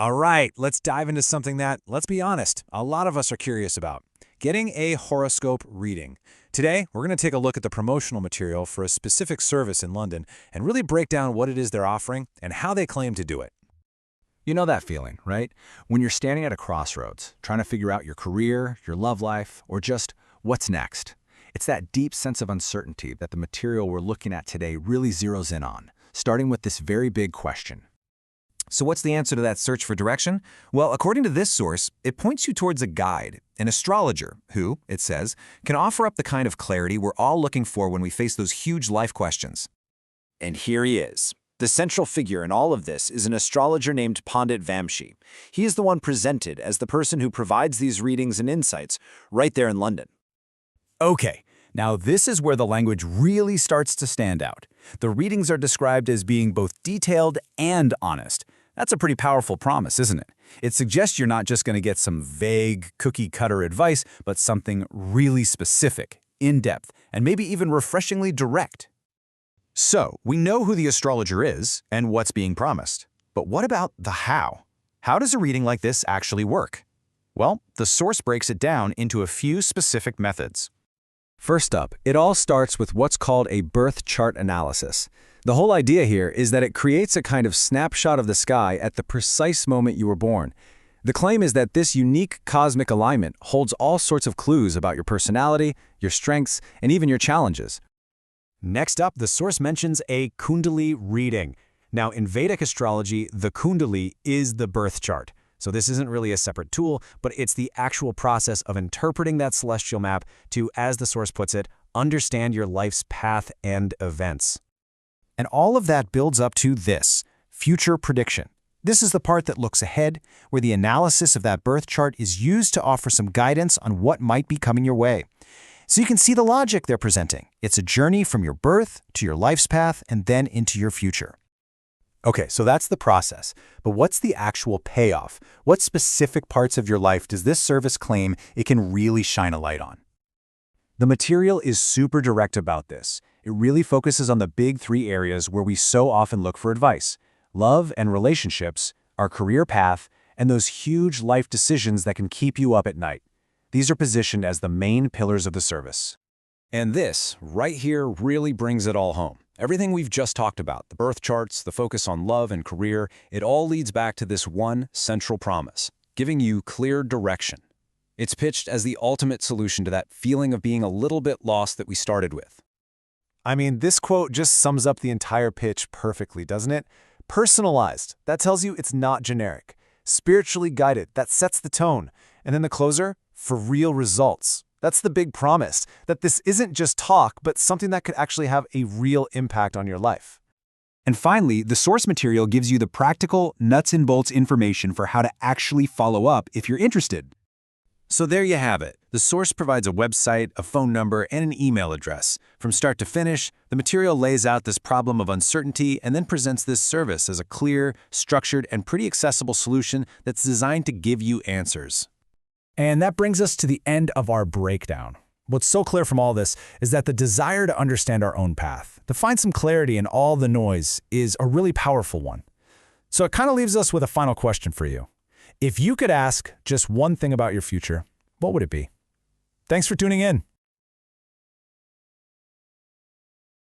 All right, let's dive into something that, let's be honest, a lot of us are curious about. Getting a horoscope reading. Today, we're going to take a look at the promotional material for a specific service in London and really break down what it is they're offering and how they claim to do it. You know that feeling, right? When you're standing at a crossroads, trying to figure out your career, your love life, or just what's next. It's that deep sense of uncertainty that the material we're looking at today really zeroes in on, starting with this very big question. So what's the answer to that search for direction? Well, according to this source, it points you towards a guide, an astrologer who, it says, can offer up the kind of clarity we're all looking for when we face those huge life questions. And here he is. The central figure in all of this is an astrologer named Pandit Vamshi. He is the one presented as the person who provides these readings and insights right there in London. Okay, now this is where the language really starts to stand out. The readings are described as being both detailed and honest. That's a pretty powerful promise, isn't it? It suggests you're not just going to get some vague, cookie-cutter advice, but something really specific, in-depth, and maybe even refreshingly direct. So, we know who the astrologer is and what's being promised. But what about the how? How does a reading like this actually work? Well, the source breaks it down into a few specific methods. First up, it all starts with what's called a birth chart analysis. The whole idea here is that it creates a kind of snapshot of the sky at the precise moment you were born. The claim is that this unique cosmic alignment holds all sorts of clues about your personality, your strengths, and even your challenges. Next up, the source mentions a kundli reading. Now, in Vedic astrology, the kundli is the birth chart. So this isn't really a separate tool, but it's the actual process of interpreting that celestial map to, as the source puts it, understand your life's path and events. And all of that builds up to this, future prediction. This is the part that looks ahead, where the analysis of that birth chart is used to offer some guidance on what might be coming your way. So you can see the logic they're presenting. It's a journey from your birth to your life's path and then into your future. Okay, so that's the process. But what's the actual payoff? What specific parts of your life does this service claim it can really shine a light on? The material is super direct about this. It really focuses on the big three areas where we so often look for advice: love and relationships, our career path, and those huge life decisions that can keep you up at night. These are positioned as the main pillars of the service. And this, right here, really brings it all home. Everything we've just talked about, the birth charts, the focus on love and career, it all leads back to this one central promise, giving you clear direction. It's pitched as the ultimate solution to that feeling of being a little bit lost that we started with. I mean, this quote just sums up the entire pitch perfectly, doesn't it? Personalized, that tells you it's not generic. Spiritually guided, that sets the tone. And then the closer, for real results. That's the big promise, that this isn't just talk, but something that could actually have a real impact on your life. And finally, the source material gives you the practical, nuts and bolts information for how to actually follow up if you're interested. So there you have it. The source provides a website, a phone number, and an email address. From start to finish, the material lays out this problem of uncertainty and then presents this service as a clear, structured, and pretty accessible solution that's designed to give you answers. And that brings us to the end of our breakdown. What's so clear from all this is that the desire to understand our own path, to find some clarity in all the noise, is a really powerful one. So it kind of leaves us with a final question for you. If you could ask just one thing about your future, what would it be? Thanks for tuning in.